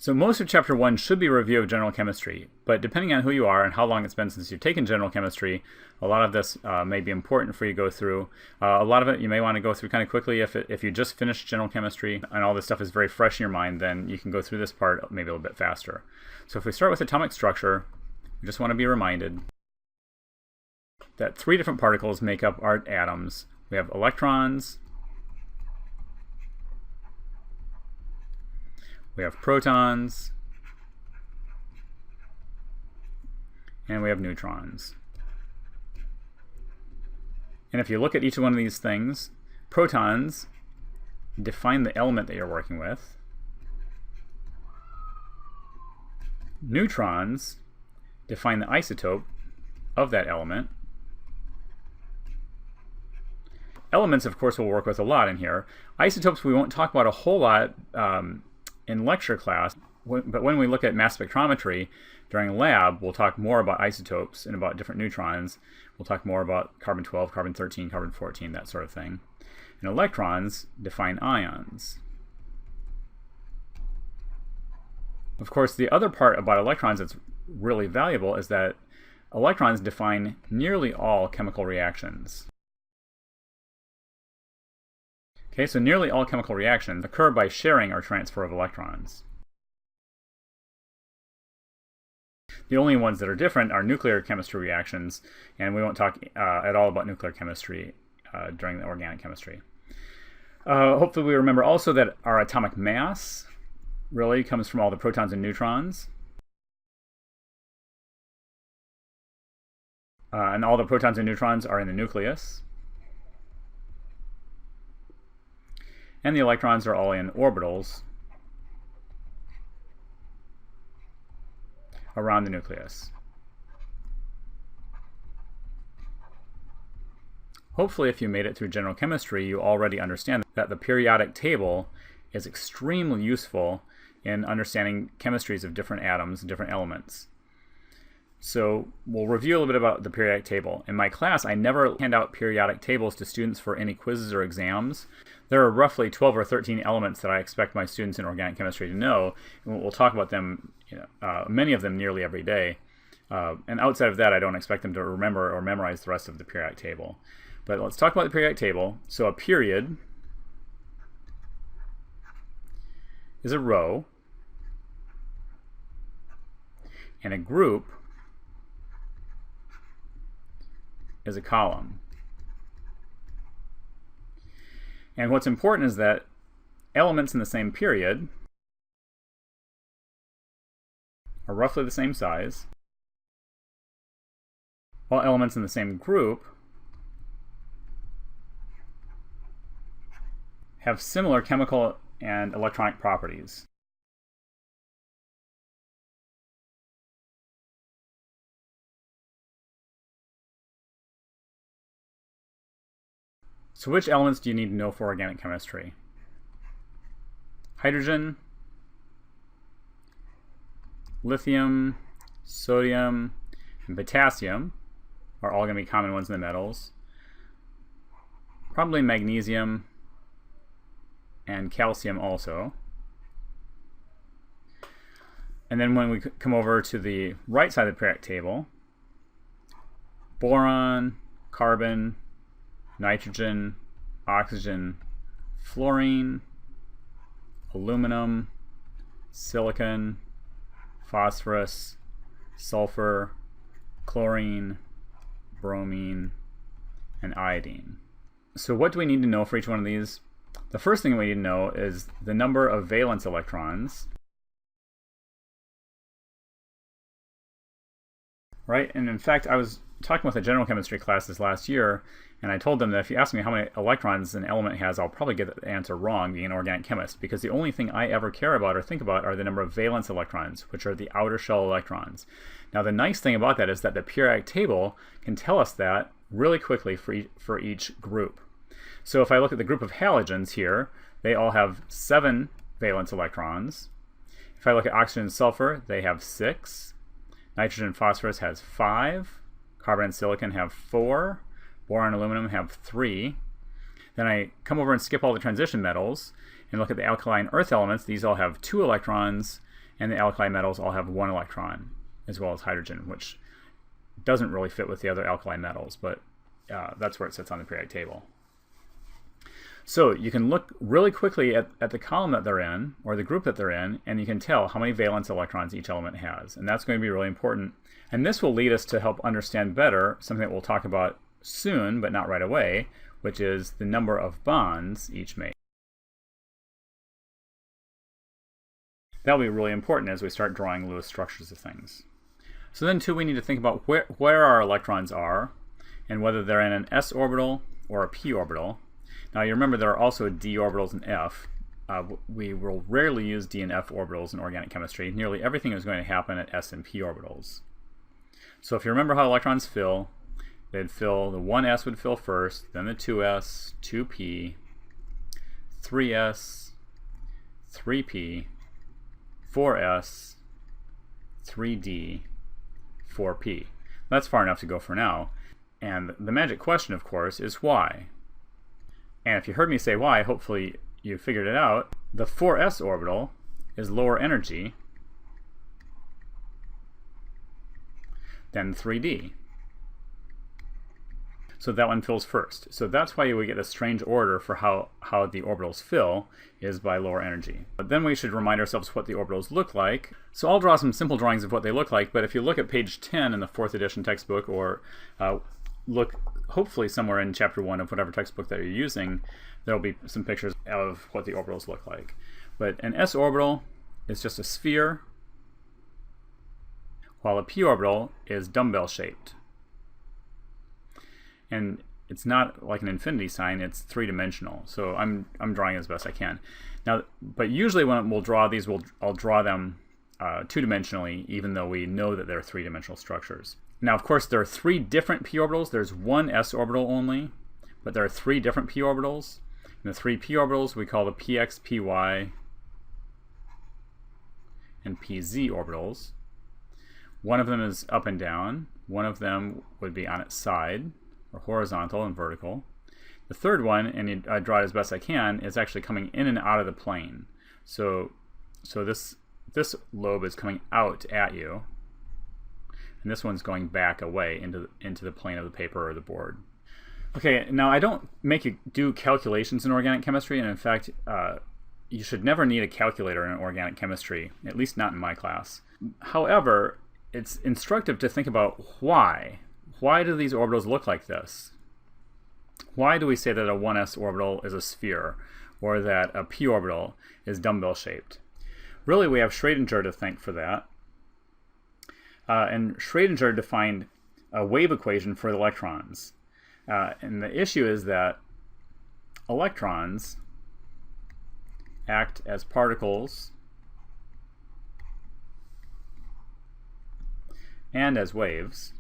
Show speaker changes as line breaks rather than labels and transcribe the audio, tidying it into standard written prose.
So most of Chapter 1 should be a review of general chemistry, but depending on who you are and how long it's been since you've taken general chemistry, a lot of this may be important for you to go through. A lot of it you may want to go through kind of quickly if you just finished general chemistry and all this stuff is very fresh in your mind, then you can go through this part maybe a little bit faster. So if we start with atomic structure, we just want to be reminded that 3 different particles make up our atoms. We have electrons, we have protons, and we have neutrons. And if you look at each one of these things, protons define the element that you're working with. Neutrons define the isotope of that element. Elements, of course, we'll work with a lot in here. Isotopes we won't talk about a whole lot in lecture class, but when we look at mass spectrometry during lab, we'll talk more about isotopes and about different neutrons. We'll talk more about carbon-12, carbon-13, carbon-14, that sort of thing. And electrons define ions. Of course, the other part about electrons that's really valuable is that electrons define nearly all chemical reactions. Okay, so nearly all chemical reactions occur by sharing or transfer of electrons. The only ones that are different are nuclear chemistry reactions, and we won't talk at all about nuclear chemistry during the organic chemistry. Hopefully we remember also that our atomic mass really comes from all the protons and neutrons. And all the protons and neutrons are in the nucleus. And the electrons are all in orbitals around the nucleus. Hopefully, if you made it through general chemistry, you already understand that the periodic table is extremely useful in understanding chemistries of different atoms and different elements. So we'll review a little bit about the periodic table. In my class, I never hand out periodic tables to students for any quizzes or exams. There are roughly 12 or 13 elements that I expect my students in organic chemistry to know, and we'll talk about them, many of them nearly every day. And outside of that, I don't expect them to remember or memorize the rest of the periodic table. But let's talk about the periodic table. So a period is a row, and a group is a column. And what's important is that elements in the same period are roughly the same size, while elements in the same group have similar chemical and electronic properties. So which elements do you need to know for organic chemistry? Hydrogen, lithium, sodium, and potassium are all going to be common ones in the metals. Probably magnesium and calcium also. And then when we come over to the right side of the periodic table, boron, carbon, nitrogen, oxygen, fluorine, aluminum, silicon, phosphorus, sulfur, chlorine, bromine, and iodine. So what do we need to know for each one of these? The first thing we need to know is the number of valence electrons. Right? And in fact, I was talking with a general chemistry class this last year, and I told them that if you ask me how many electrons an element has, I'll probably get the answer wrong, being an organic chemist, because the only thing I ever care about or think about are the number of valence electrons, which are the outer shell electrons. Now, the nice thing about that is that the periodic table can tell us that really quickly for each group. So if I look at the group of halogens here, they all have 7 valence electrons. If I look at oxygen and sulfur, they have 6. Nitrogen and phosphorus has 5. Carbon and silicon have 4. Boron and aluminum have 3. Then I come over and skip all the transition metals and look at the alkaline earth elements. These all have 2 electrons. and the alkali metals all have 1 electron, as well as hydrogen, which doesn't really fit with the other alkali metals, but that's where it sits on the periodic table. So you can look really quickly at the column that they're in, or the group that they're in, and you can tell how many valence electrons each element has. And that's going to be really important. And this will lead us to help understand better something that we'll talk about soon, but not right away, which is the number of bonds each makes. That'll be really important as we start drawing Lewis structures of things. So then too, we need to think about where our electrons are, and whether they're in an s orbital or a p orbital. Now you remember there are also d orbitals in F. We will rarely use d and f orbitals in organic chemistry. Nearly everything is going to happen at s and p orbitals. So if you remember how electrons fill, they'd fill, the 1s would fill first, then the 2s, 2p, 3s, 3p, 4s, 3d, 4p. That's far enough to go for now. And the magic question, of course, is why? And if you heard me say why, hopefully you figured it out. The 4s orbital is lower energy than 3d. So that one fills first. So that's why we get a strange order for how the orbitals fill, is by lower energy. But then we should remind ourselves what the orbitals look like. So I'll draw some simple drawings of what they look like, but if you look at page 10 in the 4th edition textbook, or look hopefully somewhere in chapter 1 of whatever textbook that you're using, there'll be some pictures of what the orbitals look like. But an s orbital is just a sphere, while a p orbital is dumbbell shaped. And it's not like an infinity sign, it's 3-dimensional. So I'm drawing as best I can. Now, but usually when we'll draw these, I'll draw them 2-dimensionally, even though we know that they're 3-dimensional structures. Now, of course, there are 3 different p orbitals. There's one s orbital only, but there are 3 different p orbitals. And the 3 p orbitals we call the px, py, and pz orbitals. One of them is up and down. One of them would be on its side, or horizontal and vertical. The third one, and I draw it as best I can, is actually coming in and out of the plane. So this lobe is coming out at you, and this one's going back away into the plane of the paper or the board. Okay, now I don't make you do calculations in organic chemistry, and in fact, you should never need a calculator in organic chemistry, at least not in my class. However, it's instructive to think about why. Why do these orbitals look like this? Why do we say that a 1s orbital is a sphere, or that a p orbital is dumbbell shaped? Really, we have Schrödinger to thank for that. And Schrödinger defined a wave equation for the electrons. And the issue is that electrons act as particles and as waves.